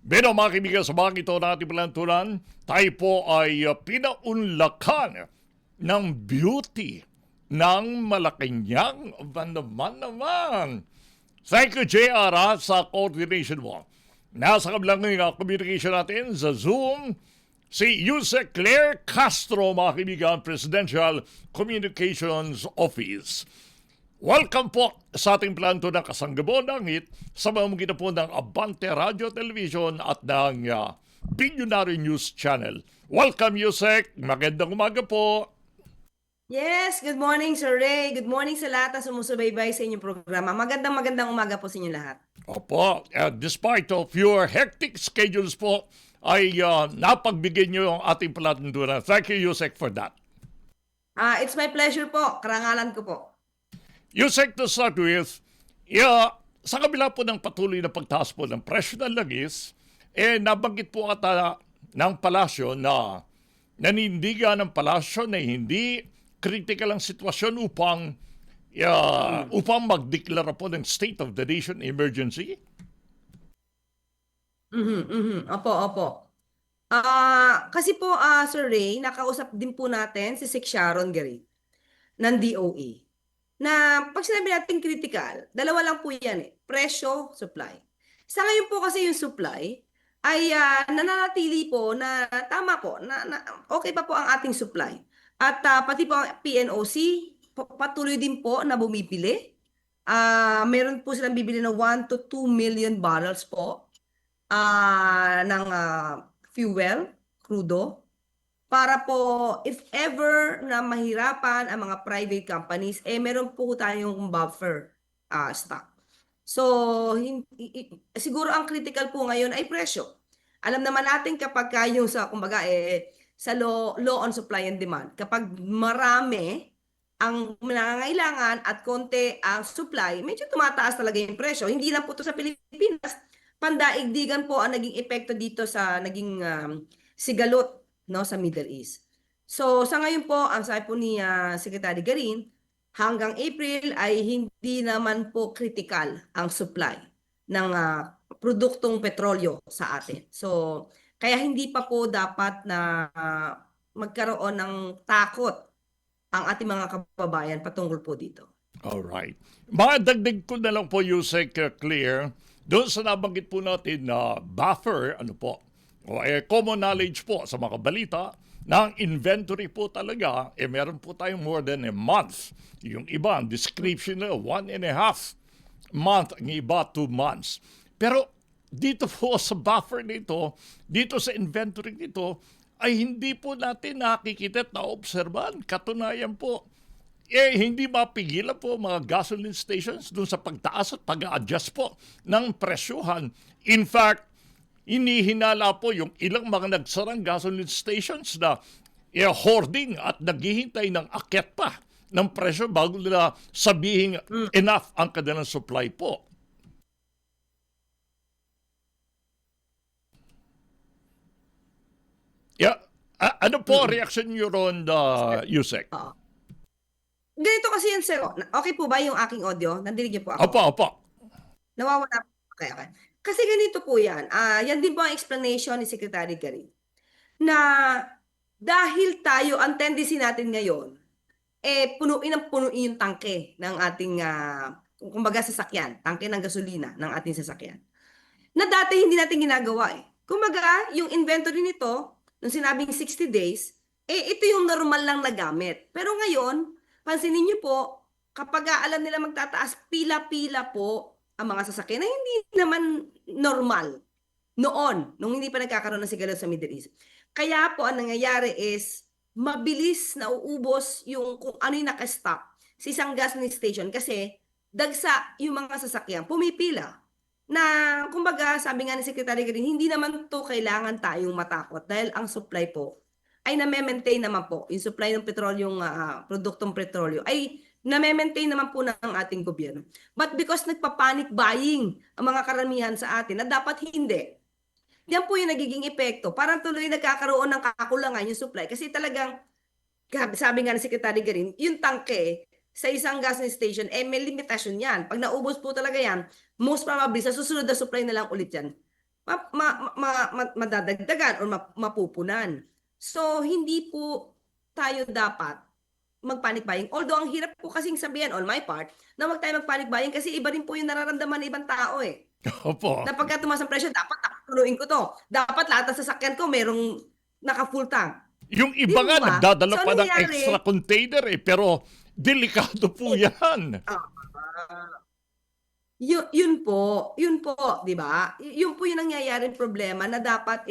Bino mga kaibigan, sa mga ito na ating palantunan, tayo po ay pinaunlakan ng beauty ng Malacanang. Naman. Thank you, JR, sa coordination mo. Nasa kabilang communication natin sa Zoom, si Yusek Claire Castro, mga kaibigan, Presidential Communications Office. Welcome po sa ating planto ng Kasanggabo ng Hit sa pamamagitan po ng Abante Radio Television at ng Billionaire News Channel. Welcome, Yusek. Magandang umaga po. Yes, good morning Sir Ray. Good morning sa lahat na sumusubaybay sa inyong programa. Magandang umaga po sa inyong lahat. Opo, despite of your hectic schedules po, ay napagbigay niyo yung ating palatuntunan. Thank you, Yusek, for that. It's my pleasure po. Karangalan ko po. Yusek, to start with, sa kabila po ng patuloy na pagtaas po ng presyo ng langis, nabanggit po ata ng palasyo na nanindigan ng palasyo na hindi critical ang sitwasyon upang magdeklara po ng State of the Nation Emergency. Opo. Kasi po, Sir Ray, nakausap din po natin si Sec Sharon Garit ng DOE. Na pag sinabi natin critical, dalawa lang po yan presyo, supply. Sa ngayon po kasi yung supply ay nananatili po na tama po, na okay pa po ang ating supply. At pati po ang PNOC, patuloy din po na bumibili. Meron po silang bibili ng 1 to 2 million barrels po ng fuel, crudo, para po if ever na mahirapan ang mga private companies, meron po tayong buffer stock. So, siguro ang critical po ngayon ay presyo. Alam naman natin kapag yung sa, kumbaga, sa law on supply and demand, kapag marami ang nangangailangan at konti ang supply, medyo tumataas talaga yung presyo. Hindi lang po ito sa Pilipinas, pandaigdigan po ang naging epekto dito sa naging sigalot, no, sa Middle East. So sa ngayon po, ang sabi po ni Secretary Garin, hanggang April ay hindi naman po critical ang supply ng produktong petrolyo sa atin. So kaya hindi pa po dapat na magkaroon ng takot ang ating mga kababayan patungkol po dito. Alright. Madagdag ko na lang po, Yusek Clear, doon sa nabanggit po natin na buffer, common knowledge po sa mga balita, na ang inventory po talaga, meron po tayong more than a month. Yung iba, ang description na 1.5 month, ang iba 2 months. Pero dito po sa buffer nito, dito sa inventory nito, ay hindi po natin nakikita at naobserban. Katunayan po, hindi mapigilan po mga gasoline stations doon sa pagtaas at pag-a-adjust po ng presyuhan. In fact, inihinala po yung ilang mga nagsarang gasoline stations na hoarding at naghihintay ng akyat pa ng presyo bago nila sabihin enough ang kanilang supply po. Yeah. Ano po reaction nyo ron, Yusek? Ganito kasi yan, sir. Okay po ba yung aking audio? Nandinig niyo po ako? Opo. Nawawala. Okay. Kasi ganito po yan. Yan din po ang explanation ni Secretary Garin. Na dahil tayo, ang tendency natin ngayon, punuin yung tangke ng ating, kumbaga sasakyan, tangke ng gasolina ng ating sasakyan. Na dati hindi natin ginagawa Kumbaga, yung inventory nito, nung sinabing 60 days, ito yung normal lang na gamit. Pero ngayon, pansinin niyo po, kapag alam nila magtataas, pila-pila po ang mga sasakyan na hindi naman normal noon, nung hindi pa nagkakaroon ng sigalot sa Middle East. Kaya po, ang nangyayari is, mabilis na uubos yung kung ano yung nakastop sa isang gasoline station kasi dagsa yung mga sasakyan, pumipila. Na, kumbaga, sabi nga ni Secretary Garin, hindi naman to kailangan tayong matakot dahil ang supply po ay na-maintain naman po. Yung supply ng petrolyong, produktong petrolyo ay na-maintain naman po ng ating gobyerno. But because nagpa-panic buying ang mga karamihan sa atin na dapat hindi, yan po yung nagiging epekto. Parang tuloy nagkakaroon ng kakulangan yung supply. Kasi talagang, sabi nga ni Secretary Garin, yung tangke sa isang gasoline station, may limitasyon yan. Pag naubos po talaga yan, most probably, sa susunod na supply na lang ulit yan. madadagdagan or mapupunan. So, hindi po tayo dapat mag-panic buying. Although, ang hirap po kasing sabihan on my part na wag tayo mag-panic buying kasi iba rin po yung nararamdaman ng ibang tao eh. Opo. Na pagka tumaas ang presyo, dapat tuloyin ko to. Dapat lahat ng sasakyan ko merong naka-full tank. Yung Di iba po nga, ba? nagdadala So, pa ano ng extra nangyari? container pero delikado po yan. Ah, yun po, 'di ba? Yun po yung nangyayaring problema na dapat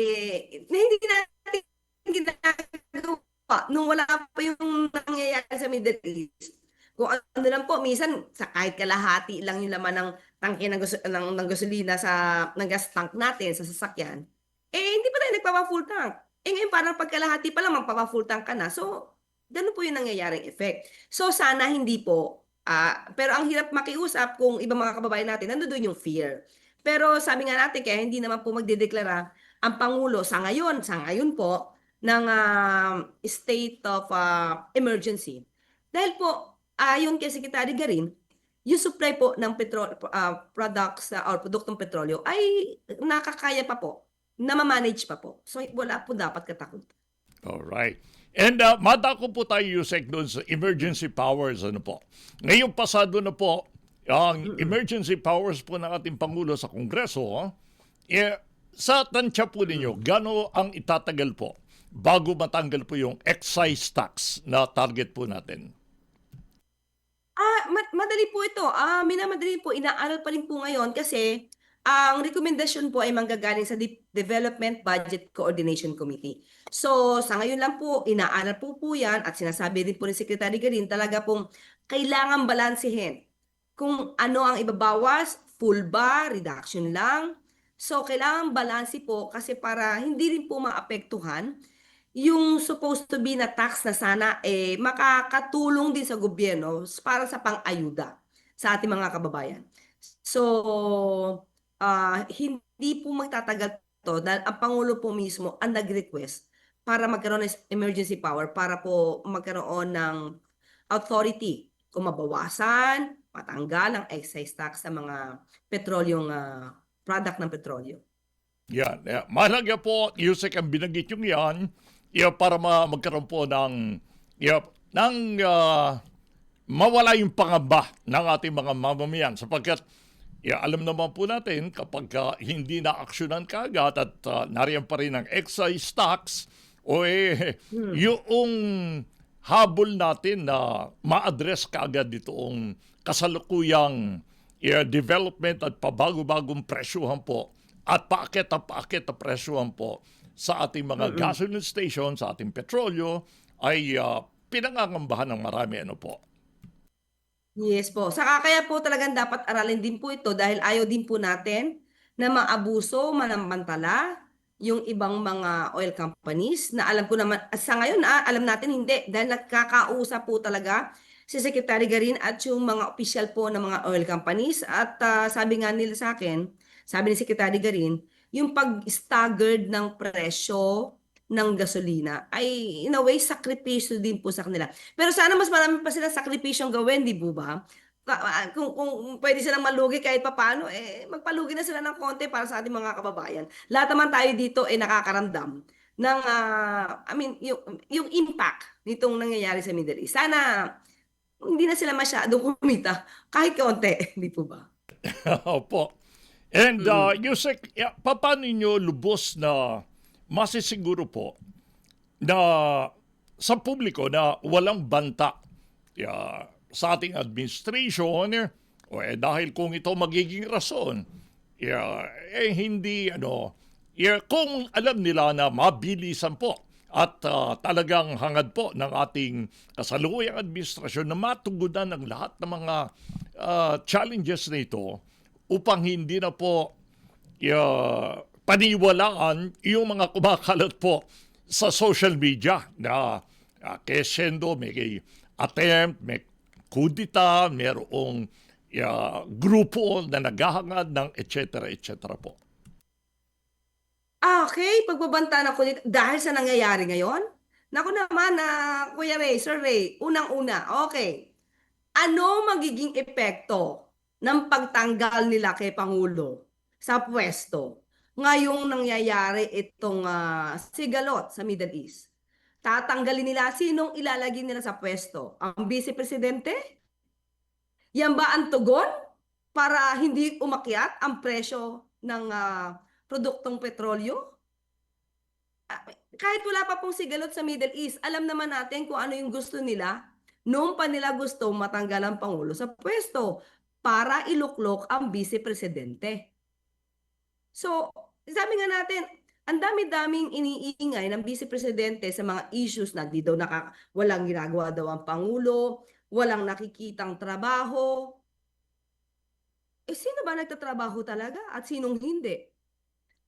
na hindi natin ginagawa nung wala pa yung nangyayari sa Middle East. Kung ano lang po, minsan sa kahit kalahati lang yung laman ng tangke ng gasolina ng gas tank natin sa sasakyan, hindi pa tayo nagpapa-full tank. Ngayon parang pagkalahati pa lang magpapa-full tank ka na. So, ganun po yung nangyayaring effect. So, sana hindi po. Pero ang hirap makiusap kung ibang mga kababayan natin, nandoon yung fear. Pero sabi nga natin, kaya hindi naman po magdedeklara ang Pangulo sa ngayon po, ng state of emergency. Dahil po, ayon kay Secretary Garin, yung supply po ng products or produktong petrolyo ay nakakaya pa po, na-manage pa po. So wala po dapat katakutan. Alright. And madako po tayo, Yusek, doon sa emergency powers. Ano po? Ngayong pasado na po, ang emergency powers po ng ating Pangulo sa Kongreso, sa tansya po ninyo, gano ang itatagal po bago matanggal po yung excise tax na target po natin? Madali po ito. Minamadali po, inaaral pa rin po ngayon kasi ang rekomendasyon po ay manggagaling sa Development Budget Coordination Committee. So, sa ngayon lang po, inaaral po yan at sinasabi rin po ni Secretary Garin, talaga pong kailangan balansehin kung ano ang ibabawas, full ba, reduction lang. So, kailangan balanse po kasi para hindi rin po maapektuhan yung supposed to be na tax na sana makakatulong din sa gobyerno para sa pang-ayuda sa ating mga kababayan. So, hindi po magtatagal to dahil ang Pangulo po mismo ang nag-request para magkaroon ng emergency power para po magkaroon ng authority kung mabawasan, matanggal ang excise tax sa mga petrolyong product ng petrolyo. Yan. Mahalaga po, Yusek, ang binanggit yung yan, para magkaroon po ng mawala yung pangamba ng ating mga mamamayan sapagkat alam naman po natin kapag hindi na-aksyonan kaagad at nariyan pa rin ang excise tax yung habol natin na ma-address kaagad itong kasalukuyang development at pabago-bagong presyuhan po at paakit na presyuhan po sa ating mga gasoline station, sa ating petrolyo, ay pinangangambahan ng marami. Ano po? Yes po. Saka kaya po talagang dapat aralin din po ito dahil ayaw din po natin na maabuso, manamantala yung ibang mga oil companies na alam ko naman, sa ngayon alam natin hindi dahil nagkakausap po talaga si Secretary Garin at yung mga opisyal po ng mga oil companies at sabi nga nila sa akin, sabi ni Secretary Garin, yung pag-staggered ng presyo ng gasolina ay in a way sakripisyo din po sa kanila. Pero sana mas marami pa silang sakripisyong gawin, di po ba? Kung pwede silang malugi kahit papaano, magpalugi na sila ng konti para sa ating mga kababayan. Lahat naman tayo dito ay nakakaramdam ng, I mean, yung impact nitong nangyayari sa Middle East. Sana hindi na sila masyadong kumita kahit konti, di po ba? Opo. And Mm. Yusek, paano nyo lubos na masisiguro po na sa publiko na walang banta sa ating administration dahil kung ito magiging rason hindi kung alam nila na mabilisan po at talagang hangad po ng ating kasalukuyang administrasyon na matugunan ang lahat ng mga challenges na ito upang hindi na po paniwalaan yung mga kumakalat po sa social media na kesendo may attempt, may kudita, mayroong grupo na naghahangad ng etc. po. Okay, pagbabanta na ko dito dahil sa nangyayari ngayon. Naku naman na Kuya Ray, Sir Ray, unang-una, okay. Ano magiging epekto ng pagtanggal nila kay Pangulo sa pwesto? ngayong nangyayari itong sigalot sa Middle East. Tatanggalin nila, sinong ilalagay nila sa pwesto? Ang Vice Presidente? Yan ba ang tugon para hindi umakyat ang presyo ng produktong petrolyo? Kahit wala pa pong sigalot sa Middle East, alam naman natin kung ano yung gusto nila. Noon pa nila gusto matanggal ang Pangulo sa pwesto para iluklok ang Vice Presidente. So, sabi nga natin, ang dami-daming iniingay ng Vice Presidente sa mga issues na di daw walang ginagawa daw ang Pangulo, walang nakikitang trabaho. Sino ba nagtatrabaho talaga at sinong hindi?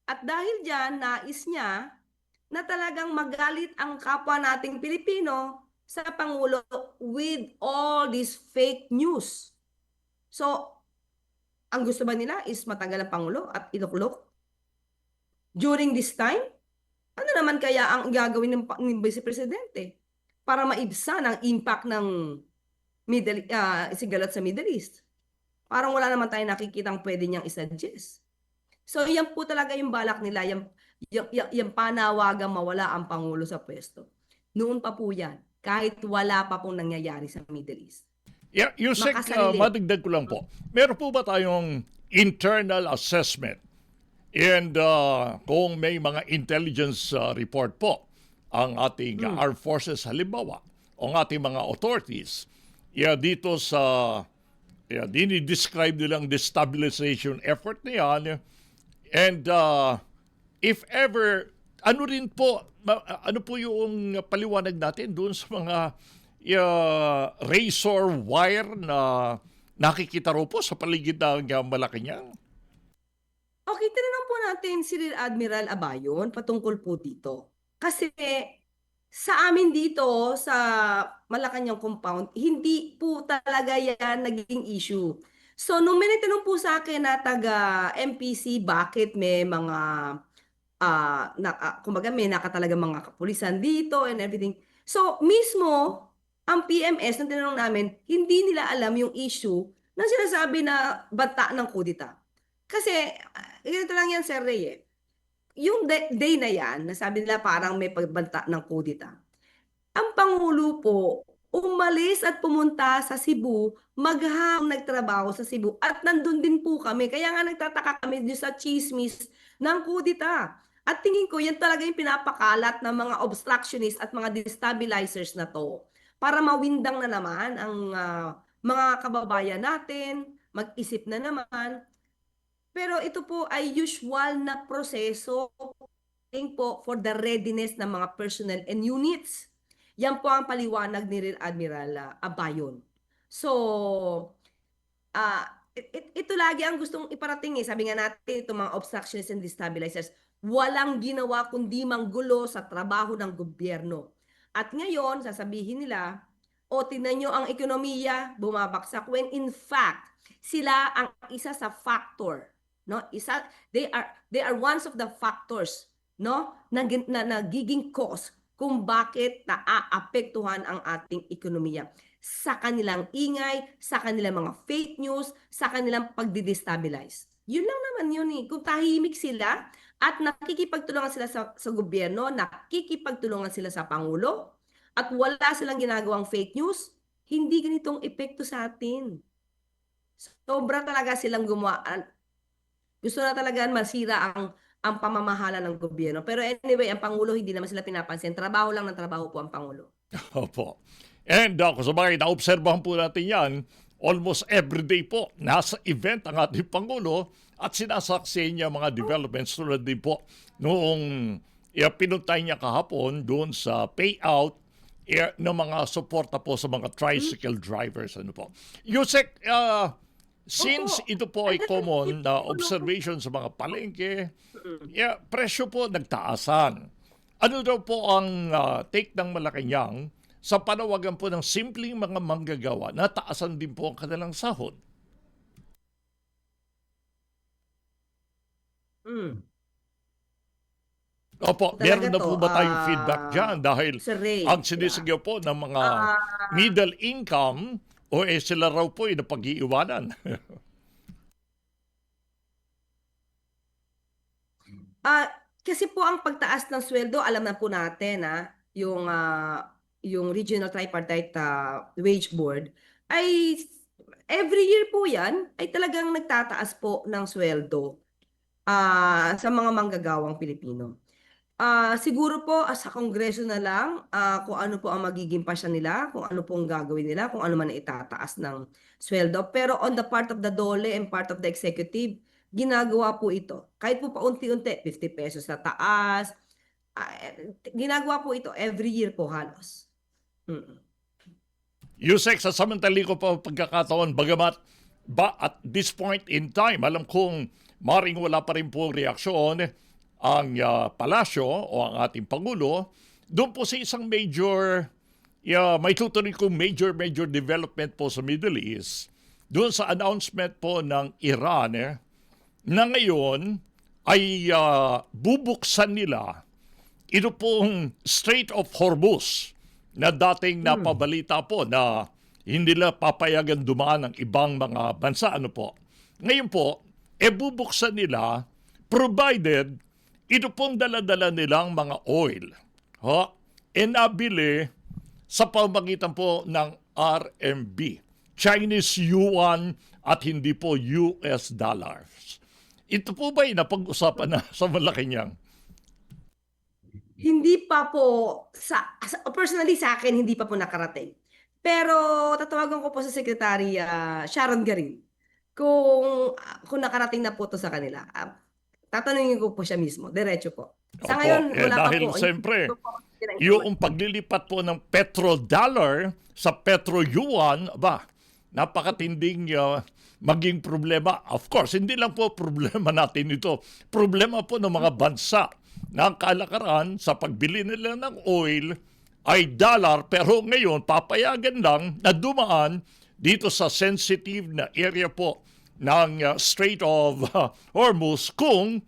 At dahil dyan, nais niya na talagang magalit ang kapwa nating Pilipino sa Pangulo with all this fake news. So, ang gusto ba nila is matanggal ang Pangulo at iluklok? During this time, ano naman kaya ang gagawin ng Vice Presidente para maibsan ang impact ng sigalat sa Middle East? Parang wala naman tayong nakikitang pwede niyang isuggest. So, yan po talaga yung balak nila, yung panawagang mawala ang Pangulo sa pwesto. Noon pa po yan, kahit wala pa pong nangyayari sa Middle East. Yeah, Yusek, Makasarili. madagdag ko lang po. Meron po ba tayong internal assessment? And kung may mga intelligence report po ang ating armed forces halimbawa o ang ating mga authorities, dito sa dinidescribe nilang destabilization effort na yan. And if ever, ano po yung paliwanag natin doon sa mga razor wire na nakikita ro po sa paligid ng Malacanang? Okay, tinanong po natin si Rear Admiral Abayon patungkol po dito. Kasi sa amin dito sa Malacanang compound, hindi po talaga yan naging issue. So, nung may nagtanong po sa akin na taga MPC, bakit may mga, kumbaga may nakatalaga mga kapulisan dito and everything. So, mismo, ang PMS, nung tinanong namin, hindi nila alam yung issue na sinasabi na banta ng kudita. Kasi, ganito lang yan, Sir Rey, eh. Yung day na yan, nasabi nila parang may pagbanta ng kudita. Ang Pangulo po, umalis at pumunta sa Cebu, maghapon nagtrabaho sa Cebu. At nandun din po kami. Kaya nga nagtataka kami dito sa chismis ng kudita. At tingin ko, yan talaga yung pinapakalat ng mga obstructionists at mga destabilizers na to. Para mawindang na naman ang mga kababayan natin, mag-isip na naman. Pero ito po ay usual na proseso po for the readiness ng mga personnel and units. Yan po ang paliwanag ni Rear Admiral Abayon. So, ito lagi ang gustong iparating eh. Sabi nga natin, itong mga obstructionists and destabilizers, walang ginawa kundi manggulo sa trabaho ng gobyerno. At ngayon, sasabihin nila, o tingnan nyo ang ekonomiya, bumabaksak. When in fact, sila ang isa sa factor. No? They are one of the factors, no, na nagiging cause kung bakit naaapektuhan ang ating ekonomiya sa kanilang ingay, sa kanilang mga fake news, sa kanilang pagdi-destabilize. Yun lang naman yun eh. Kung tahimik sila at nakikipagtulungan sila sa gobyerno, nakikipagtulungan sila sa Pangulo, at wala silang ginagawang fake news, hindi ganitong epekto sa atin. Sobra talaga silang gumawa. Gusto na talaga masira ang pamamahala ng gobyerno. Pero anyway, ang Pangulo hindi naman sila pinapansin. Trabaho lang ng trabaho po ang Pangulo. Opo. And kung sa bagay, naobserbahan po natin yan, almost everyday po, nasa event ang ating Pangulo at sinasaksi niya mga developments tulad din po noong pinuntay niya kahapon doon sa payout ng mga suporta po sa mga tricycle drivers. Ano po. Yusek, since Opo. ito po ay common na observation sa mga palengke, presyo po nagtaasan. Ano daw po ang take ng Malacanang sa panawagan po ng simpleng mga manggagawa na taasan din po ang kanilang sahod? Opo, Talaga meron na to, po ba tayong feedback dyan? Dahil Sir Ray, ang yeah. sinisigaw po ng mga Ah, middle income o sila raw po ay napag-iiwanan. Ah, kasi po ang pagtaas ng sweldo, alam na po natin, yung Regional Tripartite Wage Board ay every year po 'yan ay talagang nagtataas po ng sweldo sa mga manggagawang Pilipino. Siguro po sa Kongreso na lang kung ano po ang magiging pasya nila, kung ano pong gagawin nila, kung ano man ang itataas ng sweldo. Pero on the part of the DOLE and part of the executive, ginagawa po ito. Kahit po paunti-unti, 50 pesos na taas, ginagawa po ito every year po halos. Mm. Yusek, sa samantali ko pa pagkakataon, bagamat ba at this point in time, alam kong maring wala pa rin po reaksyon ang palasyo o ang ating Pangulo, doon po sa isang major, may tutuloy kong major development po sa Middle East, doon sa announcement po ng Iran na ngayon ay bubuksan nila ito pong Strait of Hormuz na dating napabalita po na hindi nila papayagan dumaan ng ibang mga bansa. Ano po? Ngayon po, bubuksan nila provided ito pong daladala nilang mga oil. Nabili sa pamagitan po ng RMB, Chinese yuan at hindi po US dollars. Ito po ba napag-usapan na sa Malacanang? Hindi pa po, personally sa akin, hindi pa po nakarating. Pero tatawagan ko po sa Secretary Sharon Garin kung nakarating na po to sa kanila. Tatanungin ko po siya mismo, diretso po. Sa Opo, ngayon, wala pa dahil po. Hindi siyempre, po ako bigyan ng yung information. paglilipat po ng petrodollar sa petro-yuan, napakatinding maging problema. Of course, hindi lang po problema natin ito. Problema po ng mga bansa na ang kalakaran sa pagbili nila ng oil ay dollar, pero ngayon papayagan lang na dumaan dito sa sensitive na area po ng Strait of Hormuz kung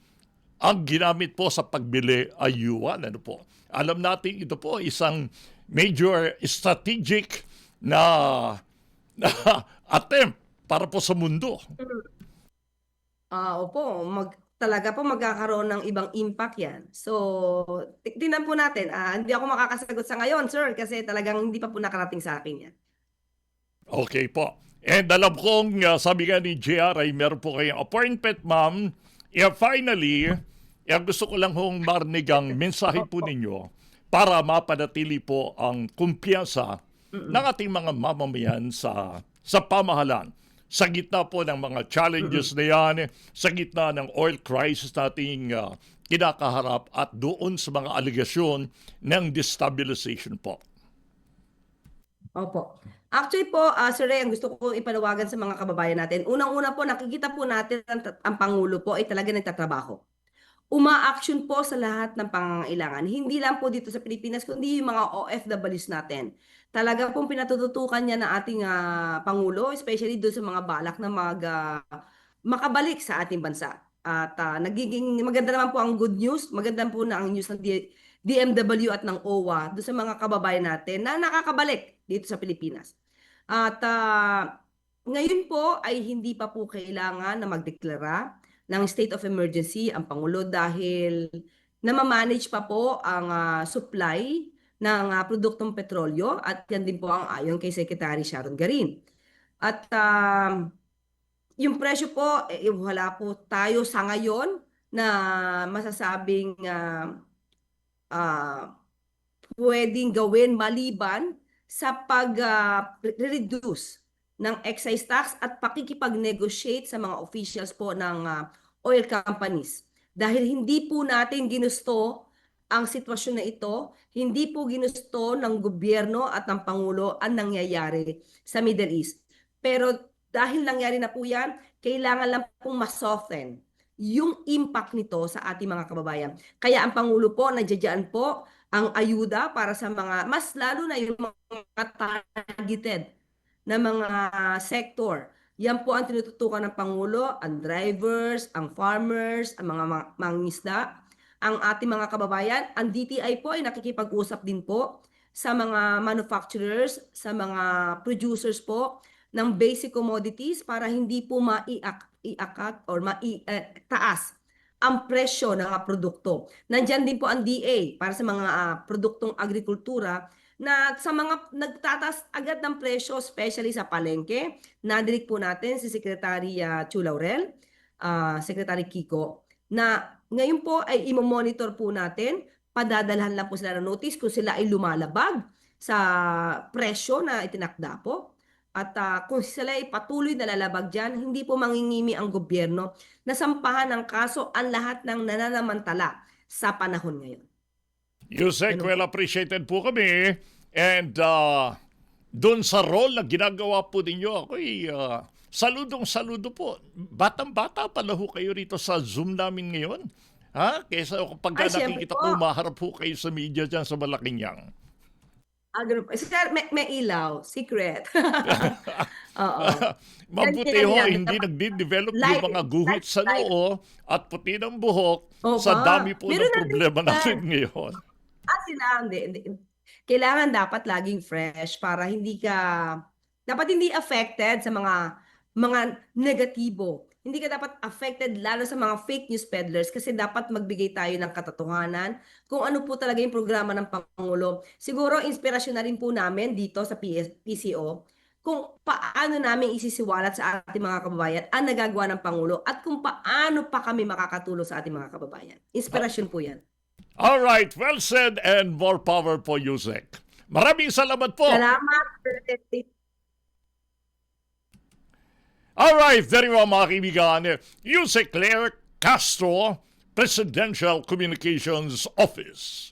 ang ginamit po sa pagbili ay yuan. Ano po? Alam natin ito po isang major strategic na attempt para po sa mundo. Opo, talaga po magkakaroon ng ibang impact yan. So, tingnan po natin. Hindi ako makakasagot sa ngayon, sir, kasi talagang hindi pa po nakarating sa akin yan. Okay po. And alam kong sabi nga ni JR ay meron po kayong appointment, ma'am. Finally, gusto ko lang hong marinig ang mensahe po ninyo para mapanatili po ang kumpiyansa ng ating mga mamamayan sa pamahalaan. Sa gitna po ng mga challenges na yan, sa gitna ng oil crisis nating kinakaharap at doon sa mga aligasyon ng destabilization po. Opo. Actually po, Sir Ray, ang gusto ko ipanawagan sa mga kababayan natin, unang-una po, nakikita po natin ang Pangulo po ay talaga nagtatrabaho. Uma-action po sa lahat ng pangangailangan. Hindi lang po dito sa Pilipinas, kundi yung mga OFWs natin. Talaga pong pinatututukan niya ng ating Pangulo, especially doon sa mga balak na makabalik sa ating bansa. At nagiging maganda naman po ang good news, maganda po na ang news ng DMW at ng OWA doon sa mga kababayan natin na nakakabalik dito sa Pilipinas. At ngayon po ay hindi pa po kailangan na magdeklara ng state of emergency ang Pangulo dahil namamanage pa po ang supply ng produktong petrolyo at yan din po ang ayon kay Secretary Sharon Garin. At yung presyo po, wala po tayo sa ngayon na masasabing pwedeng gawin maliban sa pag-reduce ng excise tax at pakikipag-negotiate sa mga officials po ng oil companies. Dahil hindi po natin ginusto ang sitwasyon na ito, hindi po ginusto ng gobyerno at ng Pangulo ang nangyayari sa Middle East. Pero dahil nangyari na po yan, kailangan lang pong masoften yung impact nito sa ating mga kababayan. Kaya ang Pangulo po, nandiyan po ang ayuda para sa mga, mas lalo na yung mga targeted na mga sector. Yan po ang tinututukan ng Pangulo, ang drivers, ang farmers, ang mga mangingisda, ang ating mga kababayan. Ang DTI po ay nakikipag-usap din po sa mga manufacturers, sa mga producers po ng basic commodities para hindi po maiakat or taas ang presyo ng mga produkto. Nandyan din po ang DA para sa mga produktong agrikultura na sa mga nagtataas agad ng presyo, especially sa palengke. Nadinig po natin si Secretary Chu Laurel, Secretary Kiko, na ngayon po ay imo-monitor po natin, padadalhan lang po sila ng notice kung sila ay lumalabag sa presyo na itinakda po. At kung sila ay patuloy na lalabag dyan, hindi po mangingimi ang gobyerno na sampahan ng kaso ang lahat ng nananamantala sa panahon ngayon. Yusek, Ganun well appreciated po kami. And doon sa role na ginagawa po ninyo, ako'y saludong-saludo po. Batang-bata pala ho kayo rito sa Zoom namin ngayon. Ha? Kesa kapag Ay, syempre nakikita po. ko, maharap po kayo sa media dyan sa Malacanang. Ganun po. Sir, may ilaw. Secret. Oo. Mabuti Ganyan ho, yan. hindi nagde-develop yung Light, mga guhit sa light. noo at puti ng buhok Oo sa ba? dami po Meron ng problema natin natin yan. ngayon. Sila, hindi. Kailangan dapat laging fresh para dapat hindi affected sa mga negatibo. Hindi ka dapat affected lalo sa mga fake news peddlers kasi dapat magbigay tayo ng katotohanan kung ano po talaga yung programa ng Pangulo. Siguro inspirasyon na rin po namin dito sa PCO kung paano namin isisiwalat sa ating mga kababayan ang nagagawa ng Pangulo at kung paano pa kami makakatulong sa ating mga kababayan. Inspirasyon po yan. All right, well said and more power po, Yusek. Maraming salamat po. Salamat. All right, there you are mga kaibigan. Yusek Claire Castro, Presidential Communications Office.